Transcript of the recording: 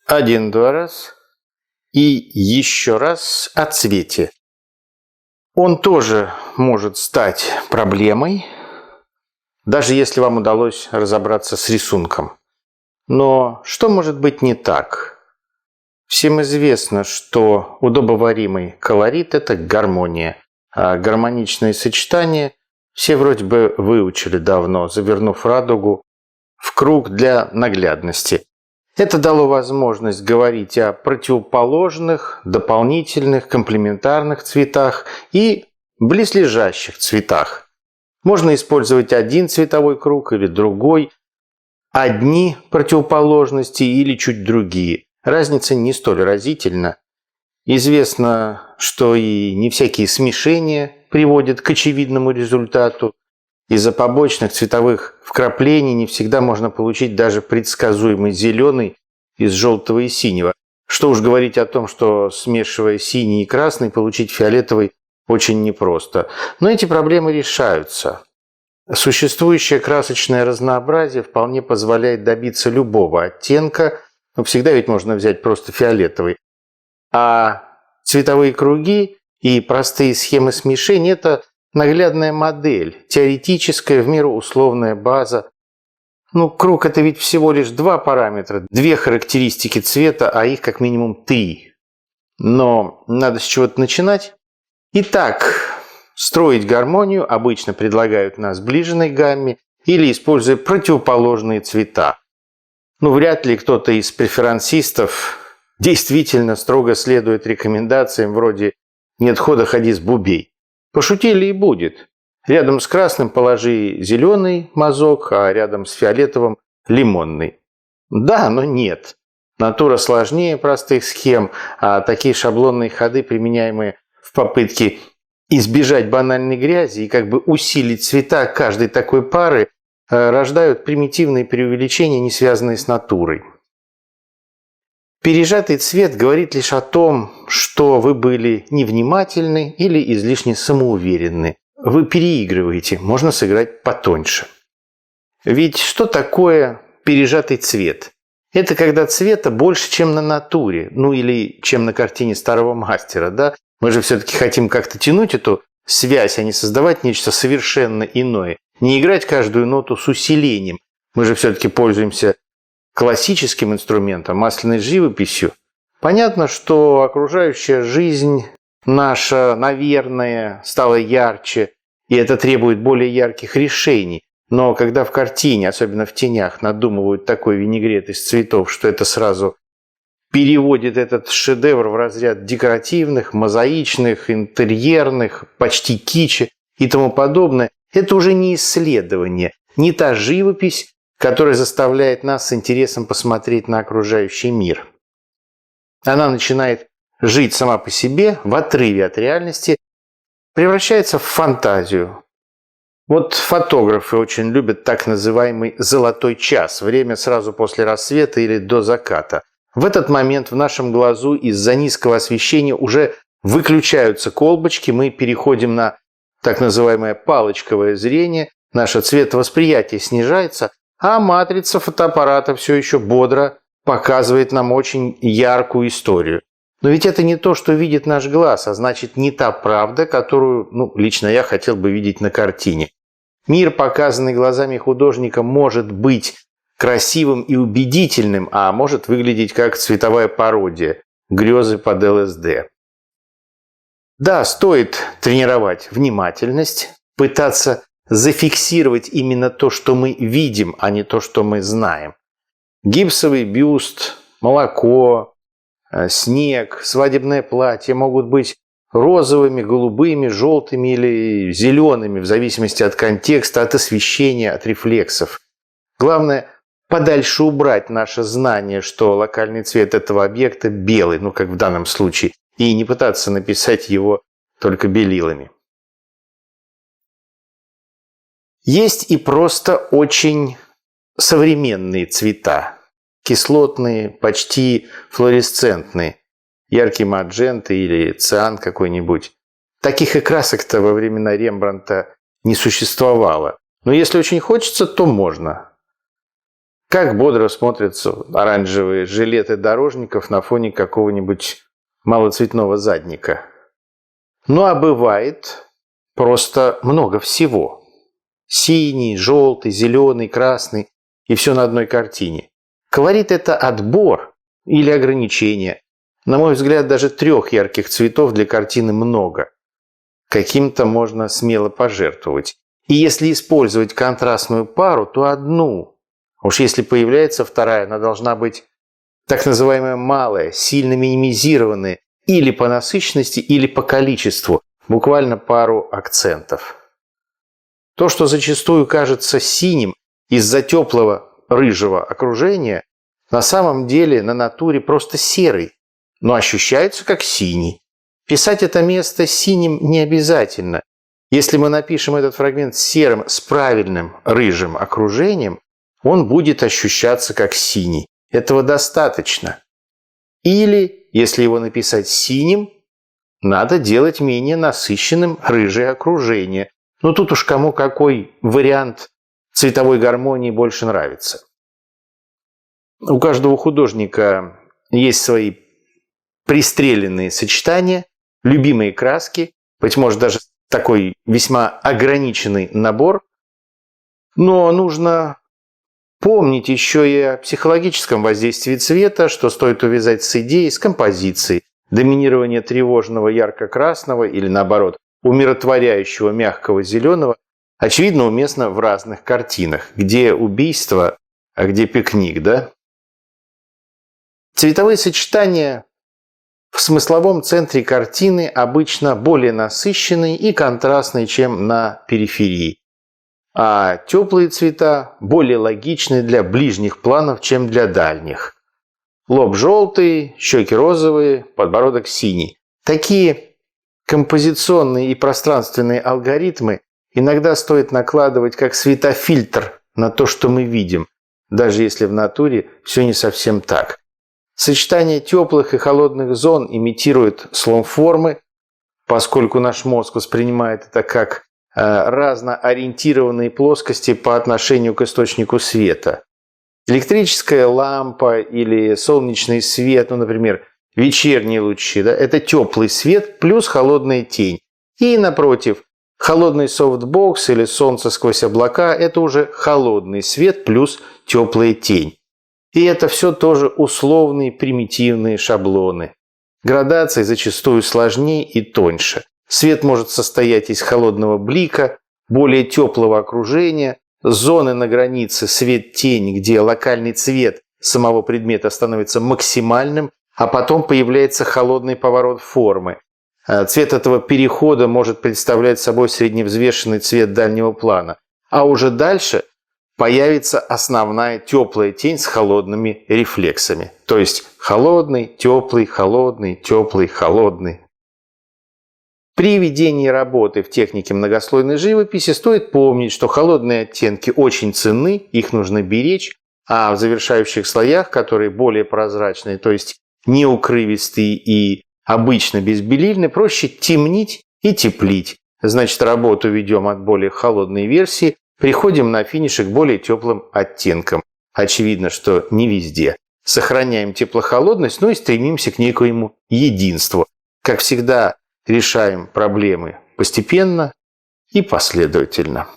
Один-два раз. И еще раз о цвете. Он тоже может стать проблемой, даже если вам удалось разобраться с рисунком. Но что может быть не так? Всем известно, что удобоваримый колорит – это гармония, а гармоничные сочетания все вроде бы выучили давно, завернув радугу в круг для наглядности. Это дало возможность говорить о противоположных, дополнительных, комплементарных цветах и близлежащих цветах. Можно использовать один цветовой круг или другой, одни противоположности или чуть другие. Разница не столь разительна. Известно, что и не всякие смешения приводят к очевидному результату. Из-за побочных цветовых вкраплений не всегда можно получить даже предсказуемый зеленый из желтого и синего. Что уж говорить о том, что смешивая синий и красный, получить фиолетовый очень непросто. Но эти проблемы решаются. Существующее красочное разнообразие вполне позволяет добиться любого оттенка, но всегда ведь можно взять просто фиолетовый. А цветовые круги и простые схемы смешения – это наглядная модель, теоретическая, в меру условная база. Круг – это ведь всего лишь два параметра, две характеристики цвета, а их как минимум три. Но надо с чего-то начинать. Итак, строить гармонию обычно предлагают на сближенной гамме или используя противоположные цвета. Вряд ли кто-то из преферансистов действительно строго следует рекомендациям вроде «нет хода, ходи с бубей». Пошутили и будет. Рядом с красным положи зеленый мазок, а рядом с фиолетовым – лимонный. Да, но нет. Натура сложнее простых схем, а такие шаблонные ходы, применяемые в попытке избежать банальной грязи и как бы усилить цвета каждой такой пары, рождают примитивные преувеличения, не связанные с натурой. Пережатый цвет говорит лишь о том, что вы были невнимательны или излишне самоуверенны. Вы переигрываете, можно сыграть потоньше. Ведь что такое пережатый цвет? Это когда цвета больше, чем на натуре, или чем на картине старого мастера, да? Мы же все-таки хотим как-то тянуть эту связь, а не создавать нечто совершенно иное. Не играть каждую ноту с усилением. Мы же все-таки пользуемся классическим инструментом, масляной живописью. Понятно, что окружающая жизнь наша, наверное, стала ярче, и это требует более ярких решений. Но когда в картине, особенно в тенях, надумывают такой винегрет из цветов, что это сразу переводит этот шедевр в разряд декоративных, мозаичных, интерьерных, почти кичи и тому подобное, это уже не исследование, не та живопись, которая заставляет нас с интересом посмотреть на окружающий мир. Она начинает жить сама по себе, в отрыве от реальности, превращается в фантазию. Вот фотографы очень любят так называемый «золотой час», время сразу после рассвета или до заката. В этот момент в нашем глазу из-за низкого освещения уже выключаются колбочки, мы переходим на так называемое палочковое зрение, наше цветовосприятие снижается, а матрица фотоаппарата все еще бодро показывает нам очень яркую историю. Но ведь это не то, что видит наш глаз, а значит не та правда, которую, лично я хотел бы видеть на картине. Мир, показанный глазами художника, может быть красивым и убедительным, а может выглядеть как цветовая пародия, грезы под ЛСД. Да, стоит тренировать внимательность, пытаться зафиксировать именно то, что мы видим, а не то, что мы знаем. Гипсовый бюст, молоко, снег, свадебное платье могут быть розовыми, голубыми, желтыми или зелеными, в зависимости от контекста, от освещения, от рефлексов. Главное – подальше убрать наше знание, что локальный цвет этого объекта белый, как в данном случае, и не пытаться написать его только белилами. Есть и просто очень современные цвета, кислотные, почти флуоресцентные, яркий маджента или циан какой-нибудь. Таких и красок-то во времена Рембрандта не существовало. Но если очень хочется, то можно. Как бодро смотрятся оранжевые жилеты дорожников на фоне какого-нибудь малоцветного задника. Ну а бывает просто много всего. Синий, желтый, зеленый, красный и все на одной картине. Колорит – это отбор или ограничение. На мой взгляд, даже 3 ярких цветов для картины много. Каким-то можно смело пожертвовать. И если использовать контрастную пару, то одну. Уж если появляется вторая, она должна быть так называемая малая, сильно минимизированная или по насыщенности, или по количеству. Буквально пару акцентов. То, что зачастую кажется синим из-за теплого рыжего окружения, на самом деле на натуре просто серый, но ощущается как синий. Писать это место синим не обязательно. Если мы напишем этот фрагмент серым с правильным рыжим окружением, он будет ощущаться как синий. Этого достаточно. Или, если его написать синим, надо делать менее насыщенным рыжее окружение. Но тут уж кому какой вариант цветовой гармонии больше нравится. У каждого художника есть свои пристреленные сочетания, любимые краски, быть может, даже такой весьма ограниченный набор. Но нужно помнить еще и о психологическом воздействии цвета, что стоит увязать с идеей, с композицией. Доминирование тревожного ярко-красного или, наоборот, умиротворяющего мягкого зеленого очевидно уместно в разных картинах. Где убийство, а где пикник, да? Цветовые сочетания в смысловом центре картины обычно более насыщенные и контрастные, чем на периферии. А теплые цвета более логичны для ближних планов, чем для дальних. Лоб желтый, щеки розовые, подбородок синий. Такие композиционные и пространственные алгоритмы иногда стоит накладывать как светофильтр на то, что мы видим, даже если в натуре все не совсем так. Сочетание теплых и холодных зон имитирует слом формы, поскольку наш мозг воспринимает это как разноориентированные плоскости по отношению к источнику света. Электрическая лампа или солнечный свет, ну, например, вечерние лучи, да, это теплый свет плюс холодная тень. И, напротив, холодный софтбокс или солнце сквозь облака – это уже холодный свет плюс теплая тень. И это все тоже условные примитивные шаблоны. Градации зачастую сложнее и тоньше. Свет может состоять из холодного блика, более теплого окружения, зоны на границе свет-тень, где локальный цвет самого предмета становится максимальным, а потом появляется холодный поворот формы. Цвет этого перехода может представлять собой средневзвешенный цвет дальнего плана. А уже дальше появится основная теплая тень с холодными рефлексами. То есть холодный, теплый, холодный, теплый, холодный. При ведении работы в технике многослойной живописи стоит помнить, что холодные оттенки очень ценны, их нужно беречь, а в завершающих слоях, которые более прозрачные, то есть неукрывистые и обычно безбелильные, проще темнить и теплить. Значит, работу ведем от более холодной версии, приходим на финише к более теплым оттенкам. Очевидно, что не везде. Сохраняем теплохолодность, но и стремимся к некоему единству. Как всегда, решаем проблемы постепенно и последовательно.